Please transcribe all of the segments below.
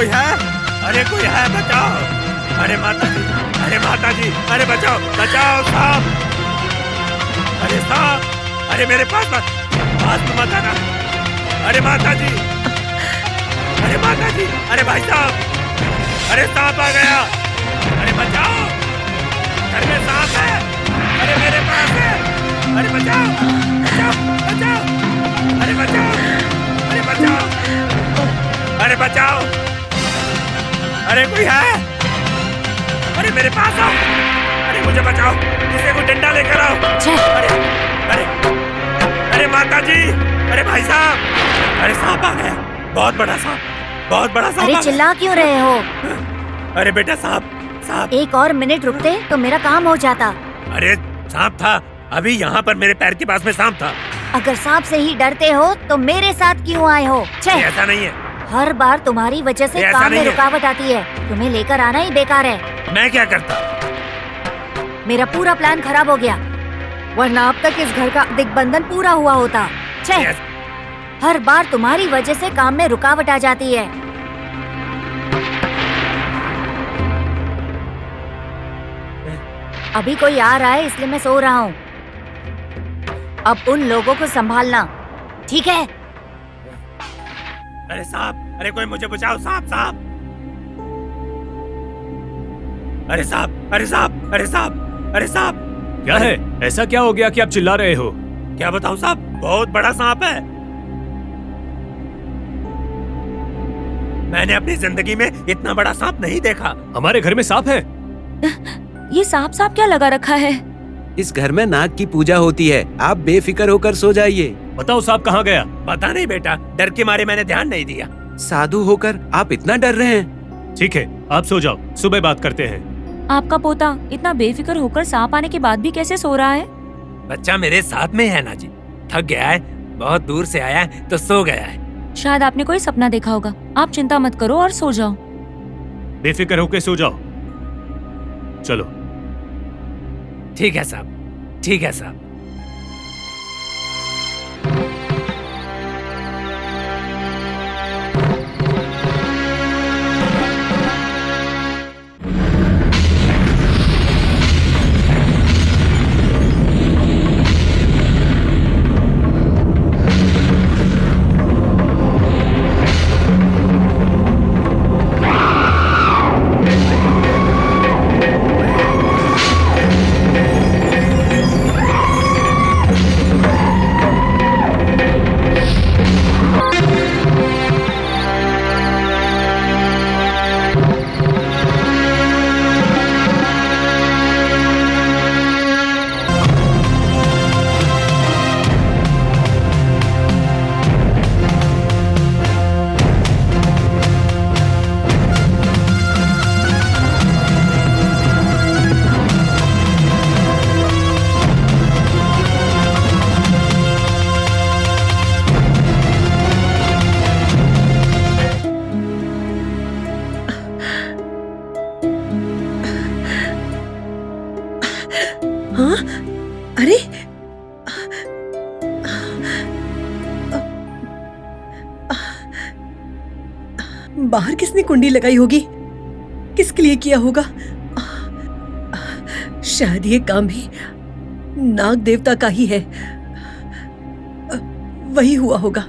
कोई है? अरे कोई है, बचाओ! अरे माता जी, अरे माता जी, अरे बचाओ, बचाओ साहब! अरे साहब, अरे मेरे पास मत आना! अरे माता जी, अरे माता जी, अरे भाई साहब, अरे सांप आ गया! अरे बचाओ! घर में सांप है! अरे मेरे पास है! अरे बचाओ, बचाओ, बचाओ! अरे बचाओ, अरे बचाओ, अरे बचाओ! अरे कोई है? अरे मेरे पास आओ! अरे मुझे बचाओ! किसी को डंडा लेकर आओ! अरे अरे अरे माता जी! अरे भाई साहब! अरे सांप आ गया! बहुत बड़ा सांप! बहुत बड़ा सांप! अरे चिल्ला क्यों रहे हो? अरे बेटा सांप! सांप! एक और मिनट रुकते तो मेरा काम हो जाता। अरे सांप था, अभी यहाँ पर मेरे पैर के पास में सांप था। अगर सांप से ही डरते हो तो मेरे साथ क्यों आए हो? ऐसा नहीं है। हर बार तुम्हारी वजह से काम में रुकावट आती है। तुम्हें लेकर आना ही बेकार है। मैं क्या करता? मेरा पूरा प्लान खराब हो गया, वरना अब तक इस घर का दिग्बंधन पूरा हुआ होता। हर बार तुम्हारी वजह से काम में रुकावट आ जाती है। अभी कोई आ रहा है इसलिए मैं सो रहा हूँ। अब उन लोगों को संभालना, ठीक है? अरे सांप! अरे कोई मुझे बचाओ! सांप! सांप! अरे सांप! अरे सांप! अरे सांप! अरे सांप! क्या है? ऐसा क्या हो गया कि आप चिल्ला रहे हो? क्या बताऊं साहब, बहुत बड़ा सांप है। मैंने अपनी जिंदगी में इतना बड़ा सांप नहीं देखा। हमारे घर में सांप है? ये सांप क्या लगा रखा है? इस घर में नाग की पूजा होती है, आप बेफिक्र होकर सो जाइए। बताओ सांप कहाँ गया? पता नहीं बेटा, डर के मारे मैंने ध्यान नहीं दिया। साधु होकर आप इतना डर रहे हैं? ठीक है, आप सो जाओ, सुबह बात करते हैं। आपका पोता इतना बेफिक्र होकर सांप आने के बाद भी कैसे सो रहा है? बच्चा मेरे साथ में है ना जी, थक गया है, बहुत दूर से आया है तो सो गया है। शायद आपने कोई सपना देखा होगा। आप चिंता मत करो और सो जाओ। बेफिक्र होकर सो जाओ। चलो। ठीक है साहब, ठीक है साहब। अरे बाहर किसने कुंडी लगाई होगी? किसके लिए किया होगा? शायद ये काम भी नाग देवता का ही है। वही हुआ होगा।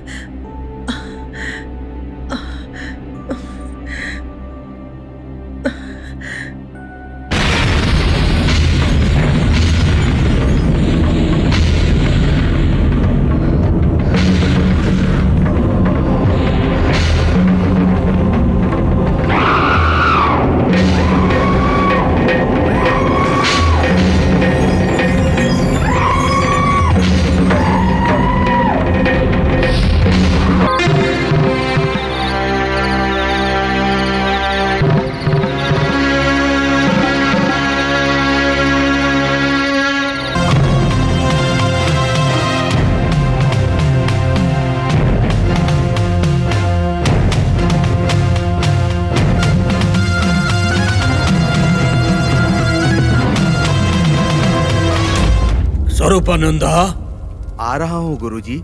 स्वरूपानंद, आ रहा हूँ गुरुजी।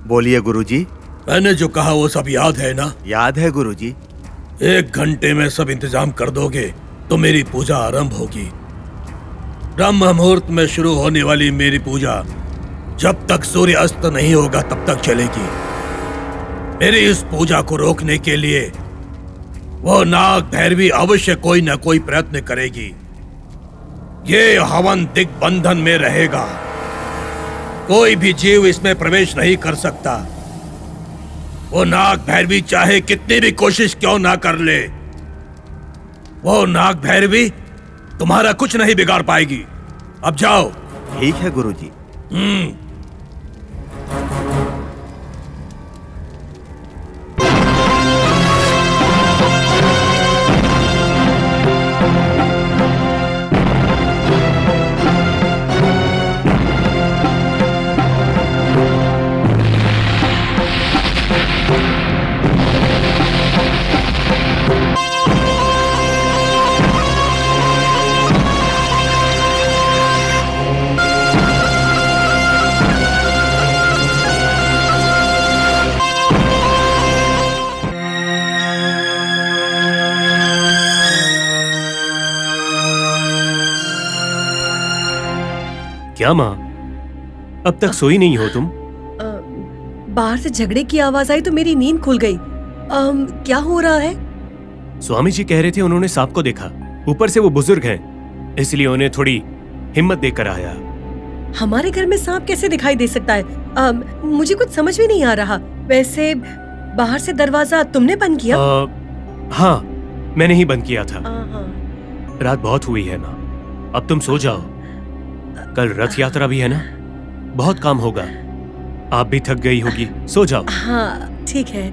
बोलिए गुरुजी। मैंने जो कहा वो सब याद है ना? याद है गुरुजी। 1 घंटे में सब इंतजाम कर दोगे तो मेरी पूजा आरंभ होगी। ब्रह्म मुहूर्त में शुरू होने वाली मेरी पूजा जब तक सूर्य अस्त नहीं होगा तब तक चलेगी। मेरी इस पूजा को रोकने के लिए वो नाग भैरवी अवश्य कोई न कोई प्रयत्न करेगी। ये हवन दिग्बंधन में रहेगा, कोई भी जीव इसमें प्रवेश नहीं कर सकता। वो नाग भैरवी चाहे कितनी भी कोशिश क्यों ना कर ले, वो नाग भैरवी तुम्हारा कुछ नहीं बिगाड़ पाएगी। अब जाओ। ठीक है गुरुजी। क्या माँ, अब तक सोई नहीं हो तुम? बाहर से झगड़े की आवाज आई तो मेरी नींद खुल गई। क्या हो रहा है? स्वामी जी कह रहे थे उन्होंने सांप को देखा। ऊपर से वो बुजुर्ग हैं, इसलिए उन्हें थोड़ी हिम्मत देकर आया। हमारे घर में सांप कैसे दिखाई दे सकता है? मुझे कुछ समझ में नहीं आ रहा। वैसे बाहर से दरवाजा तुमने बंद किया? हाँ, मैंने ही बंद किया था। हाँ। रात बहुत हुई है माँ, अब तुम सो जाओ। कल रथ यात्रा भी है ना, बहुत काम होगा। आप भी थक गई होगी, सो जाओ। हाँ ठीक है,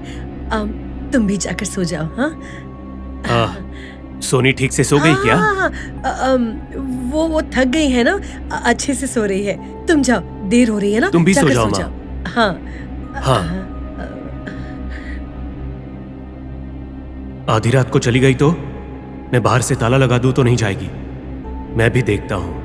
तुम भी जाकर सो जाओ। हाँ सोनी ठीक से सो गई क्या? वो थक गई है ना, अच्छे से सो रही है। तुम जाओ, देर हो रही है ना। तुम भी सो जाओ माँ। हाँ हाँ। आधी रात को चली गई तो मैं बाहर से ताला लगा दूं तो नहीं जाएगी। मैं भी देखता हूँ।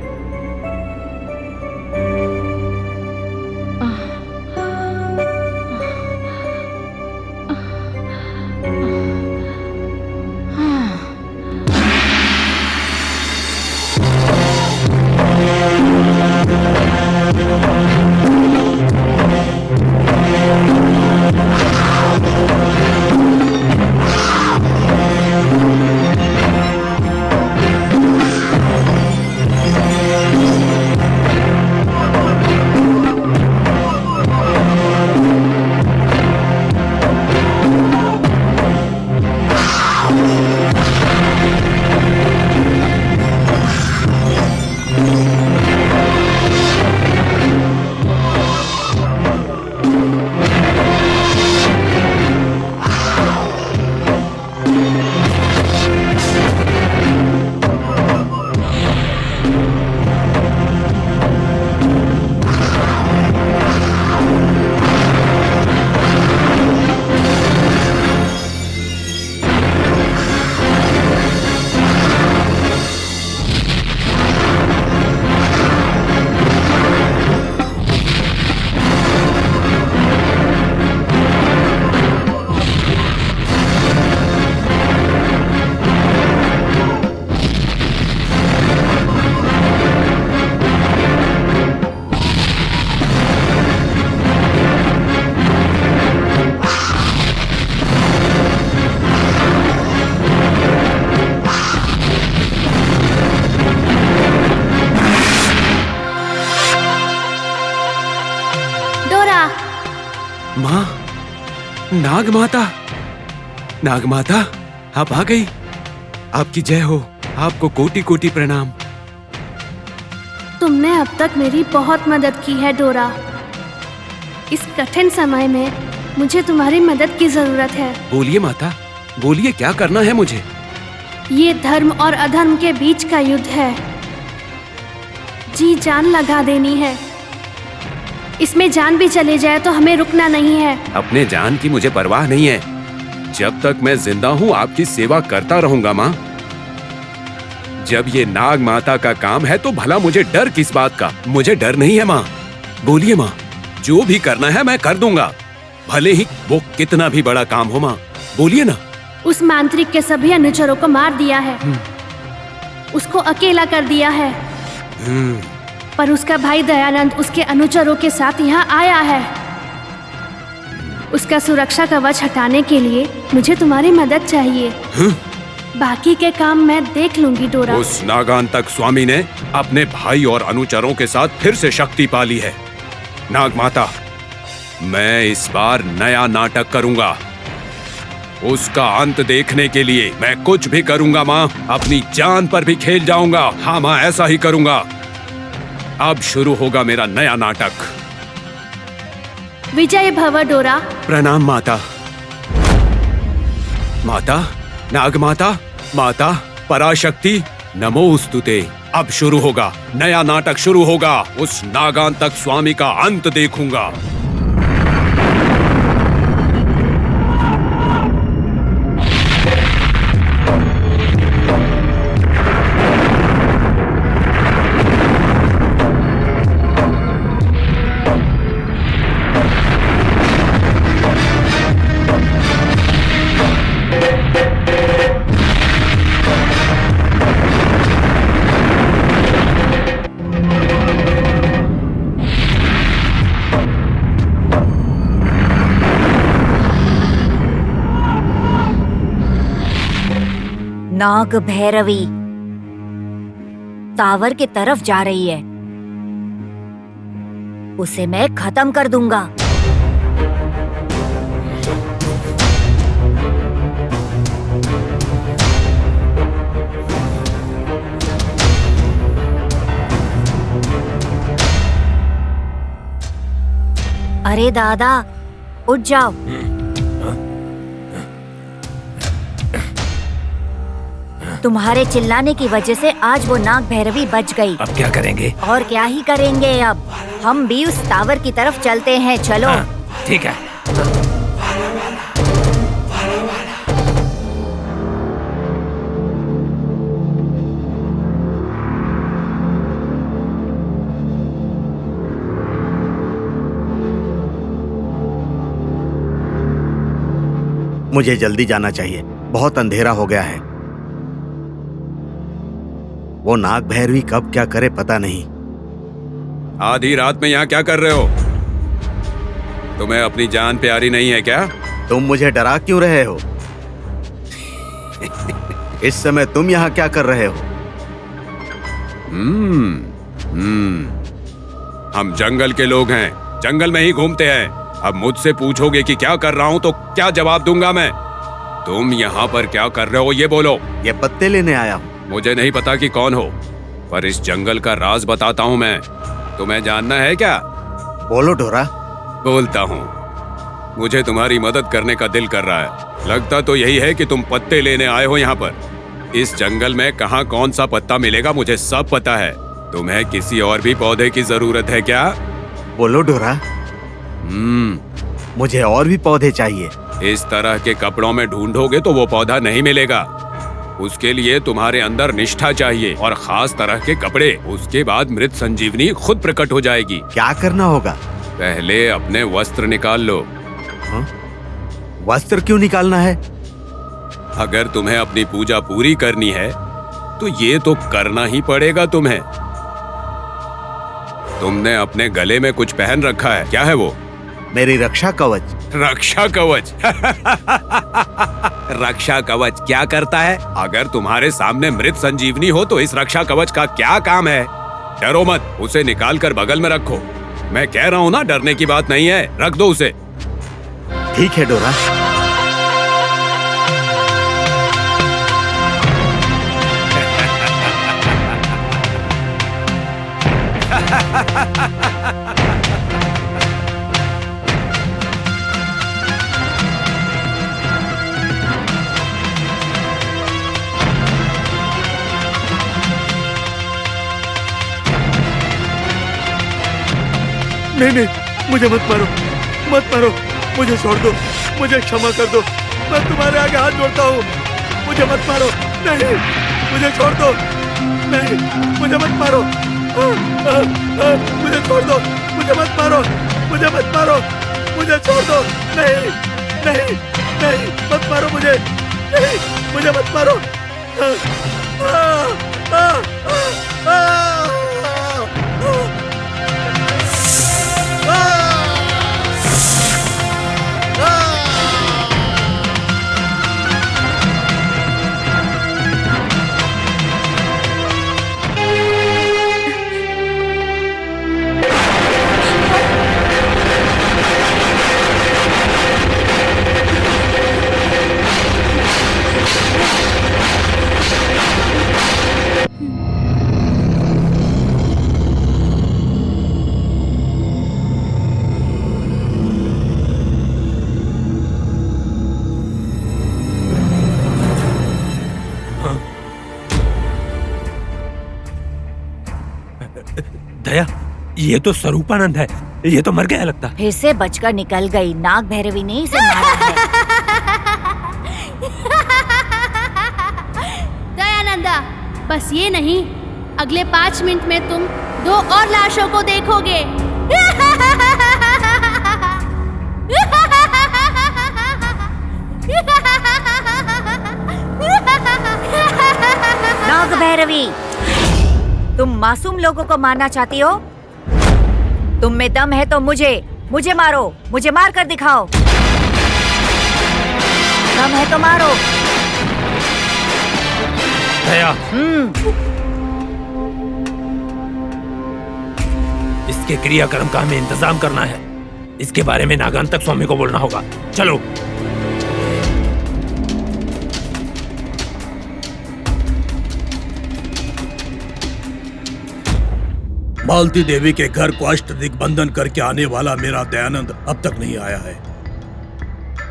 माँ, नाग माता, नाग माता, आप आ गई। आपकी जय हो, आपको कोटि कोटि प्रणाम। तुमने अब तक मेरी बहुत मदद की है डोरा। इस कठिन समय में मुझे तुम्हारी मदद की जरूरत है। बोलिए माता, बोलिए, क्या करना है मुझे? ये धर्म और अधर्म के बीच का युद्ध है, जी जान लगा देनी है। इसमें जान भी चले जाए तो हमें रुकना नहीं है। अपने जान की मुझे परवाह नहीं है। जब तक मैं जिंदा हूँ आपकी सेवा करता रहूंगा माँ। जब ये नाग माता का काम है तो भला मुझे डर किस बात का? मुझे डर नहीं है माँ। बोलिए माँ, जो भी करना है मैं कर दूंगा। भले ही वो कितना भी बड़ा काम हो माँ, बोलिए ना। उस मांत्रिक के सभी अनुचरों को मार दिया है, उसको अकेला कर दिया है। पर उसका भाई दयानंद उसके अनुचरों के साथ यहाँ आया है। उसका सुरक्षा कवच हटाने के लिए मुझे तुम्हारी मदद चाहिए। बाकी के काम मैं देख लूंगी डोरा। उस नागांतक स्वामी ने अपने भाई और अनुचरों के साथ फिर से शक्ति पा ली है। नाग माता, मैं इस बार नया नाटक करूंगा। उसका अंत देखने के लिए मैं कुछ भी करूंगा माँ, अपनी जान पर भी खेल जाऊंगा। हाँ माँ, ऐसा ही करूंगा। अब शुरू होगा मेरा नया नाटक। विजय भव डोरा। प्रणाम माता। माता, नाग माता, माता पराशक्ति, नमोस्तुते। अब शुरू होगा नया नाटक, शुरू होगा। उस नागांतक स्वामी का अंत देखूंगा। नाग भैरवी टावर की तरफ जा रही है। उसे मैं खत्म कर दूंगा। अरे दादा, उठ जाओ। तुम्हारे चिल्लाने की वजह से आज वो नाग भैरवी बच गई। अब क्या करेंगे? और क्या ही करेंगे, अब हम भी उस टावर की तरफ चलते हैं। चलो। हाँ, ठीक है। मुझे जल्दी जाना चाहिए, बहुत अंधेरा हो गया है। वो नाग भैरवी कब क्या करे पता नहीं। आधी रात में यहाँ क्या कर रहे हो? तुम्हें अपनी जान प्यारी नहीं है क्या? तुम मुझे डरा क्यों रहे हो? इस समय तुम यहाँ क्या कर रहे हो? हम जंगल के लोग हैं, जंगल में ही घूमते हैं। अब मुझसे पूछोगे कि क्या कर रहा हूँ तो क्या जवाब दूंगा मैं? तुम यहाँ पर क्या कर रहे हो ये बोलो। ये पत्ते लेने आया हूँ। मुझे नहीं पता कि कौन हो, पर इस जंगल का राज बताता हूँ मैं। तुम्हें जानना है क्या? बोलो डोरा। बोलता हूँ। मुझे तुम्हारी मदद करने का दिल कर रहा है। लगता तो यही है कि तुम पत्ते लेने आए हो यहाँ पर। इस जंगल में कहाँ कौन सा पत्ता मिलेगा मुझे सब पता है। तुम्हें किसी और भी पौधे की जरूरत है क्या? बोलो डोरा। मुझे और भी पौधे चाहिए। इस तरह के कपड़ों में ढूंढोगे तो वो पौधा नहीं मिलेगा। उसके लिए तुम्हारे अंदर निष्ठा चाहिए और खास तरह के कपड़े। उसके बाद मृत संजीवनी खुद प्रकट हो जाएगी। क्या करना होगा? पहले अपने वस्त्र निकाल लो। वस्त्र क्यों निकालना है? अगर तुम्हें अपनी पूजा पूरी करनी है तो ये तो करना ही पड़ेगा तुम्हें। तुमने अपने गले में कुछ पहन रखा है, क्या है वो? मेरी रक्षा कवच। रक्षा कवच? रक्षा कवच क्या करता है? अगर तुम्हारे सामने मृत संजीवनी हो तो इस रक्षा कवच का क्या काम है? डरो मत, उसे निकाल कर बगल में रखो। मैं कह रहा हूँ ना, डरने की बात नहीं है, रख दो उसे। ठीक है डोरा। नहीं, मुझे मत मारो, मत मारो, मुझे छोड़ दो, मुझे क्षमा कर दो। मैं तुम्हारे आगे हाथ जोड़ता हूँ, मुझे मत मारो। नहीं, मुझे छोड़ दो। नहीं, मुझे मत मारो। मुझे छोड़ दो, मुझे मत मारो, मुझे मत मारो, मुझे छोड़ दो। नहीं नहीं नहीं, मत मारो मुझे। नहीं, मुझे मत मारो। आ, आ, आ, आ, दया, ये तो स्वरूपानंद है। ये तो मर गया लगता। फिर से बचकर निकल गई। नाग भैरवी ने इसे मारा है। दयानंदा, बस ये नहीं, अगले 5 मिनट में तुम 2 और लाशों को देखोगे। नाग भैरवी, तुम मासूम लोगों को मारना चाहती हो? तुम में दम है तो मुझे मारो। मुझे मार कर दिखाओ। दम है तो मारो। दया, इसके क्रियाक्रम का हमें इंतजाम करना है। इसके बारे में नागांतक स्वामी को बोलना होगा। चलो। मालती देवी के घर को अष्ट दिग्बंधन करके आने वाला मेरा दयानंद अब तक नहीं आया है।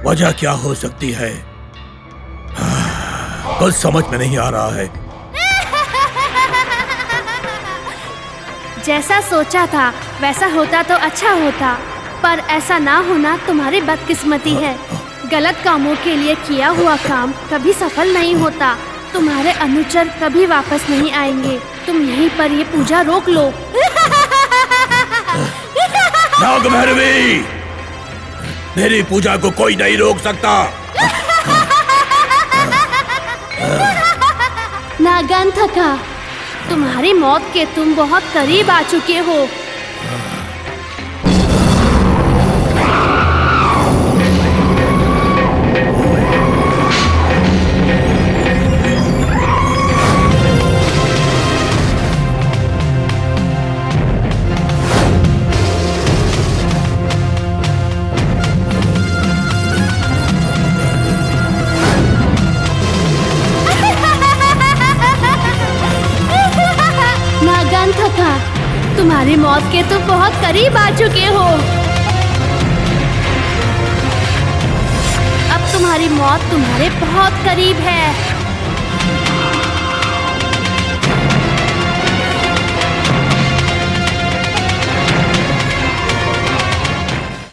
वजह क्या हो सकती है? कुछ समझ में नहीं आ रहा है। जैसा सोचा था वैसा होता तो अच्छा होता, पर ऐसा ना होना तुम्हारी बदकिस्मती है। गलत कामों के लिए किया हुआ काम कभी सफल नहीं होता। तुम्हारे अनुचर कभी वापस नहीं आएंगे। तुम यहीं पर ये पूजा रोक लो। नाग भैरवी, मेरी पूजा को कोई नहीं रोक सकता। नागांतका, तुम्हारी मौत के तुम बहुत करीब आ चुके हो। नागांतका, तुम्हारी मौत के तुम बहुत करीब आ चुके हो। अब तुम्हारी मौत तुम्हारे बहुत करीब है।